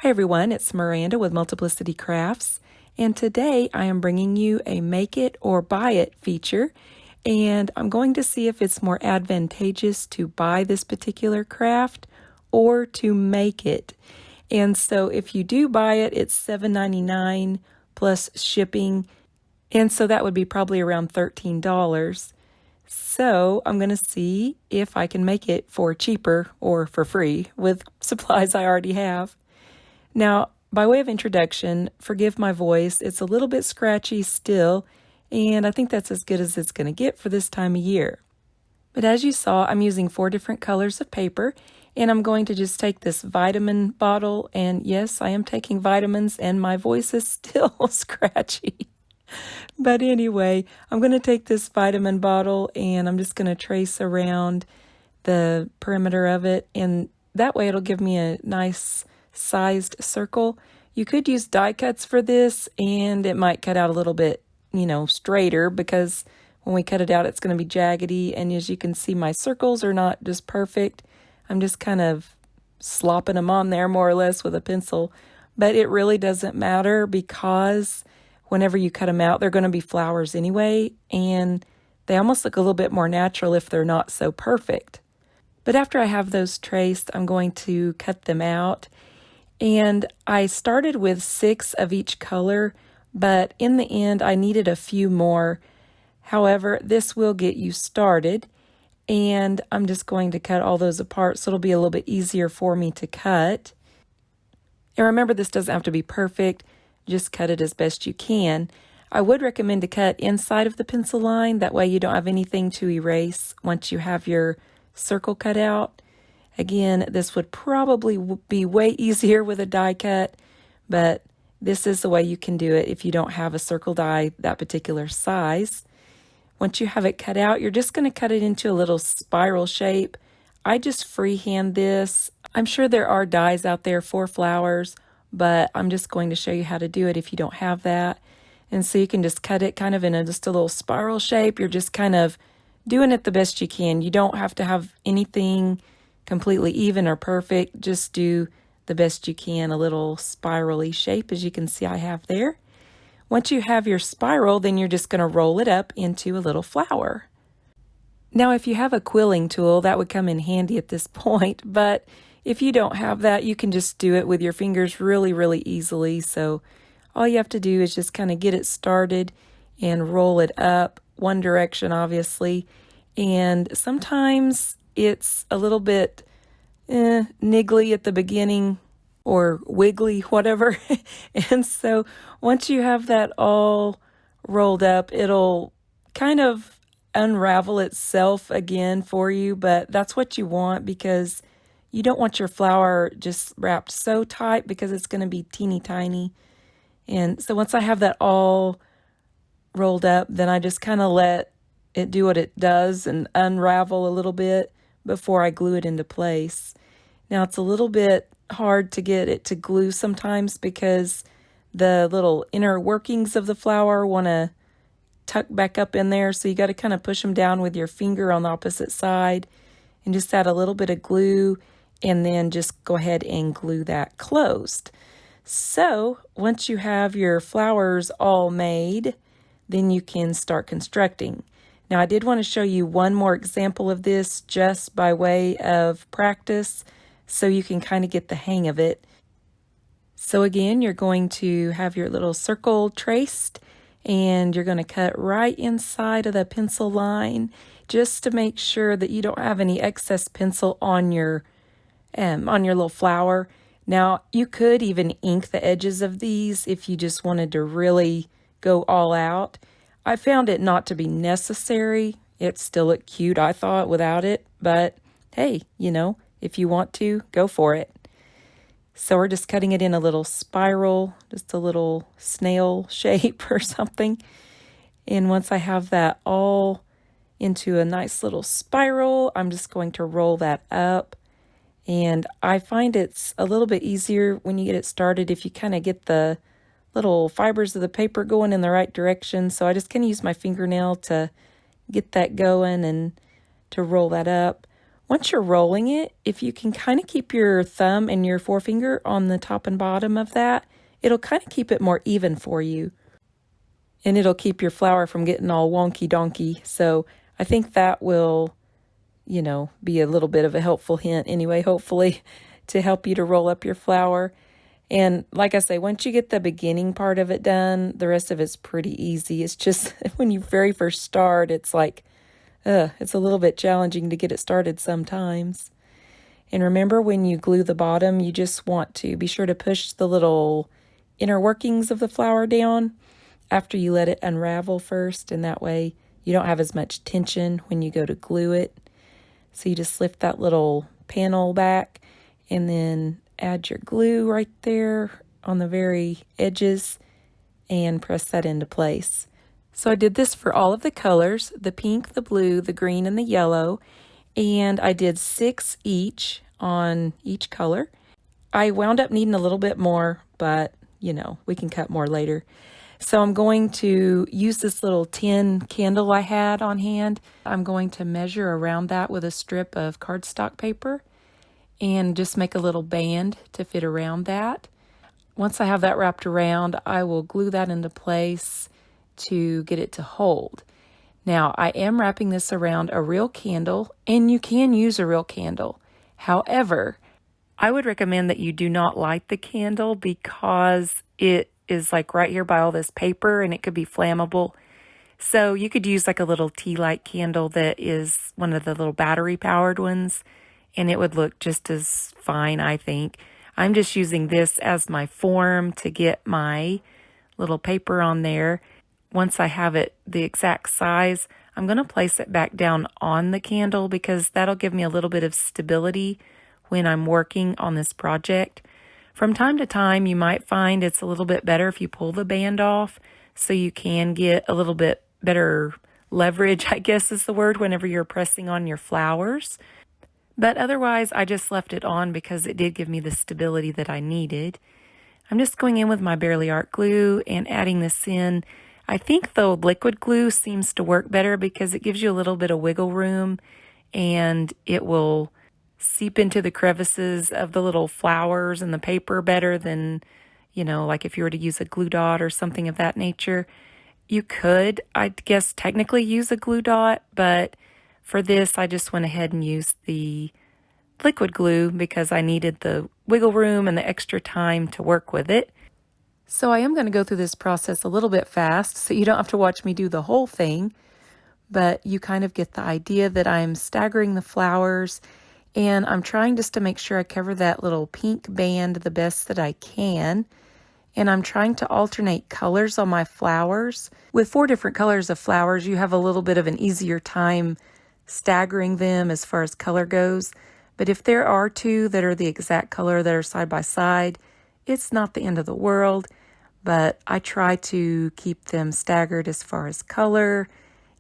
Hi everyone, it's Miranda with Multiplicity Crafts, and today I am bringing you a make it or buy it feature, and I'm going to see if it's more advantageous to buy this particular craft or to make it. And so if you do buy it, it's $7.99 plus shipping, and so that would be probably around $13. So I'm going to see if I can make it for cheaper or for free with supplies I already have. Now, by way of introduction, forgive my voice. It's a little bit scratchy still, and I think that's as good as it's going to get for this time of year. But as you saw, I'm using 4 different colors of paper, and I'm going to just take this vitamin bottle, and yes, I am taking vitamins, and my voice is still scratchy. But anyway, I'm going to take this vitamin bottle, and I'm just going to trace around the perimeter of it, and that way it'll give me a nice sized circle. You could use die cuts for this, and it might cut out a little bit, straighter, because when we cut it out, it's going to be jaggedy. And as you can see, my circles are not just perfect. I'm just kind of slopping them on there more or less with a pencil, but it really doesn't matter because whenever you cut them out, they're going to be flowers anyway, and they almost look a little bit more natural if they're not so perfect. But after I have those traced, I'm going to cut them out. And I started with 6 of each color, but in the end I needed a few more. However, this will get you started, and I'm just going to cut all those apart so it'll be a little bit easier for me to cut. And remember, this doesn't have to be perfect, just cut it as best you can. I would recommend to cut inside of the pencil line, that way you don't have anything to erase once you have your circle cut out. Again, this would probably be way easier with a die cut, but this is the way you can do it if you don't have a circle die that particular size. Once you have it cut out, you're just going to cut it into a little spiral shape. I just freehand this. I'm sure there are dies out there for flowers, but I'm just going to show you how to do it if you don't have that. And so you can just cut it kind of in just a little spiral shape. You're just kind of doing it the best you can. You don't have to have anything completely even or perfect. Just do the best you can, a little spirally shape, as you can see I have there. Once you have your spiral, then you're just going to roll it up into a little flower. Now, if you have a quilling tool, that would come in handy at this point, but if you don't have that, you can just do it with your fingers really, really easily. So all you have to do is just kind of get it started and roll it up one direction, obviously. And sometimes it's a little bit niggly at the beginning, or wiggly, whatever. And so once you have that all rolled up, it'll kind of unravel itself again for you, but that's what you want, because you don't want your flower just wrapped so tight, because it's going to be teeny tiny. And so once I have that all rolled up, then I just kind of let it do what it does and unravel a little bit before I glue it into place. Now, it's a little bit hard to get it to glue sometimes because the little inner workings of the flower want to tuck back up in there, so you got to kind of push them down with your finger on the opposite side and just add a little bit of glue, and then just go ahead and glue that closed. So once you have your flowers all made, then you can start constructing. Now, I did want to show you one more example of this just by way of practice, so you can kind of get the hang of it. So again, you're going to have your little circle traced, and you're going to cut right inside of the pencil line, just to make sure that you don't have any excess pencil on your little flower. Now, you could even ink the edges of these if you just wanted to really go all out. I found it not to be necessary. It still looked cute, I thought, without it. But hey, if you want to, go for it. So we're just cutting it in a little spiral, just a little snail shape or something. And once I have that all into a nice little spiral, I'm just going to roll that up. And I find it's a little bit easier when you get it started if you kind of get the little fibers of the paper going in the right direction. So I just kind of use my fingernail to get that going and to roll that up. Once you're rolling it, if you can kind of keep your thumb and your forefinger on the top and bottom of that, it'll kind of keep it more even for you. And it'll keep your flour from getting all wonky donkey. So I think that will, be a little bit of a helpful hint anyway, hopefully, to help you to roll up your flour. And like I say, once you get the beginning part of it done, the rest of it's pretty easy. It's just when you very first start, it's like, it's a little bit challenging to get it started sometimes. And remember, when you glue the bottom, you just want to be sure to push the little inner workings of the flour down after you let it unravel first, and that way you don't have as much tension when you go to glue it. So you just lift that little panel back and then add your glue right there on the very edges and press that into place. So I did this for all of the colors, the pink, the blue, the green, and the yellow, and I did 6 each on each color. I wound up needing a little bit more, but we can cut more later. So I'm going to use this little tin candle I had on hand. I'm going to measure around that with a strip of cardstock paper and just make a little band to fit around that. Once I have that wrapped around, I will glue that into place to get it to hold. Now, I am wrapping this around a real candle, and you can use a real candle. However, I would recommend that you do not light the candle because it is like right here by all this paper and it could be flammable. So you could use like a little tea light candle that is one of the little battery powered ones, and it would look just as fine, I think. I'm just using this as my form to get my little paper on there. Once I have it the exact size, I'm going to place it back down on the candle because that'll give me a little bit of stability when I'm working on this project. From time to time, you might find it's a little bit better if you pull the band off so you can get a little bit better leverage, I guess is the word, whenever you're pressing on your flowers. But otherwise, I just left it on because it did give me the stability that I needed. I'm just going in with my Bearly Art glue and adding this in. I think the liquid glue seems to work better because it gives you a little bit of wiggle room and it will seep into the crevices of the little flowers and the paper better than, like if you were to use a glue dot or something of that nature. You could, I guess, technically use a glue dot, but for this, I just went ahead and used the liquid glue because I needed the wiggle room and the extra time to work with it. So I am going to go through this process a little bit fast so you don't have to watch me do the whole thing, but you kind of get the idea that I'm staggering the flowers and I'm trying just to make sure I cover that little pink band the best that I can. And I'm trying to alternate colors on my flowers. With 4 different colors of flowers, you have a little bit of an easier time staggering them as far as color goes. But if there are 2 that are the exact color that are side by side, it's not the end of the world. But I try to keep them staggered as far as color.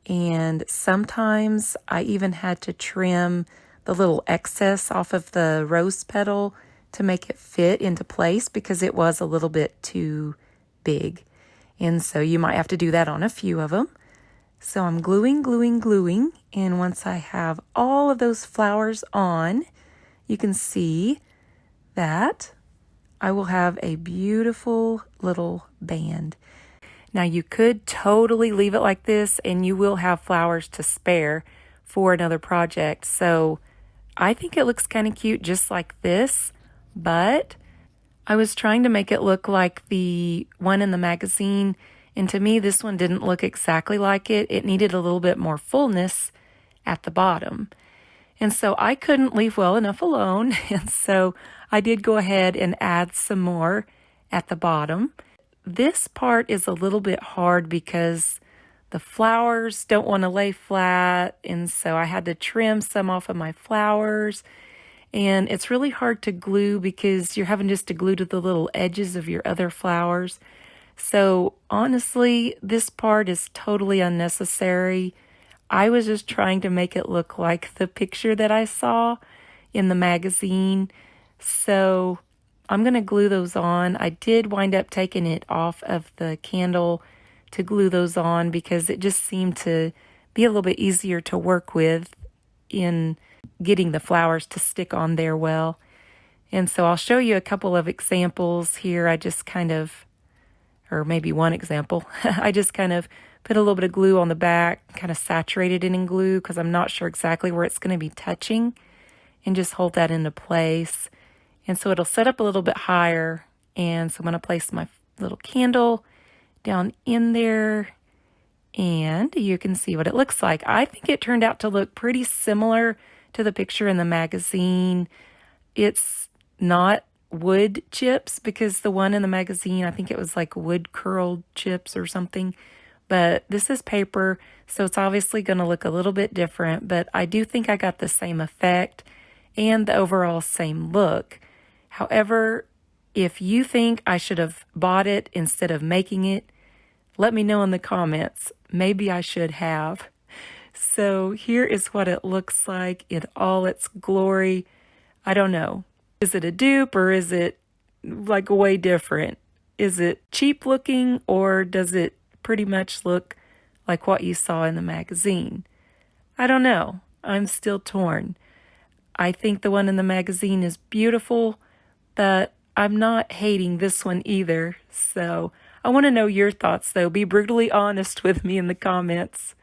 And sometimes I even had to trim the little excess off of the rose petal to make it fit into place because it was a little bit too big. And so you might have to do that on a few of them. So I'm gluing. And once I have all of those flowers on, you can see that I will have a beautiful little band. Now you could totally leave it like this and you will have flowers to spare for another project. So I think it looks kind of cute just like this, but I was trying to make it look like the one in the magazine, and to me this one didn't look exactly like it. It needed a little bit more fullness at the bottom. And so I couldn't leave well enough alone, and so I did go ahead and add some more at the bottom. This part is a little bit hard because the flowers don't want to lay flat, and so I had to trim some off of my flowers. And it's really hard to glue because you're having just to glue to the little edges of your other flowers. So honestly, this part is totally unnecessary. I was just trying to make it look like the picture that I saw in the magazine. So I'm going to glue those on. I did wind up taking it off of the candle to glue those on because it just seemed to be a little bit easier to work with in getting the flowers to stick on there well. And so I'll show you a couple of examples here. I just kind of, or maybe one example, I just kind of put a little bit of glue on the back, kind of saturated it in glue because I'm not sure exactly where it's going to be touching, and just hold that into place. And so it'll set up a little bit higher. And so I'm going to place my little candle down in there, and you can see what it looks like. I think it turned out to look pretty similar to the picture in the magazine. It's not wood chips, because the one in the magazine, I think it was like wood curled chips or something. But this is paper, so it's obviously going to look a little bit different. But I do think I got the same effect and the overall same look. However, if you think I should have bought it instead of making it, let me know in the comments. Maybe I should have. So here is what it looks like in all its glory. I don't know. Is it a dupe, or is it like way different? Is it cheap looking, or does it pretty much look like what you saw in the magazine? I don't know. I'm still torn. I think the one in the magazine is beautiful, but I'm not hating this one either. So I want to know your thoughts, though. Be brutally honest with me in the comments.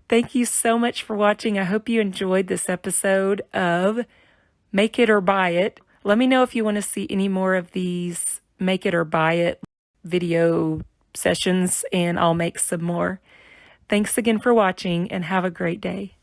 Thank you so much for watching. I hope you enjoyed this episode of Make It or Buy It. Let me know if you want to see any more of these Make It or Buy It video sessions, and I'll make some more. Thanks again for watching, and have a great day.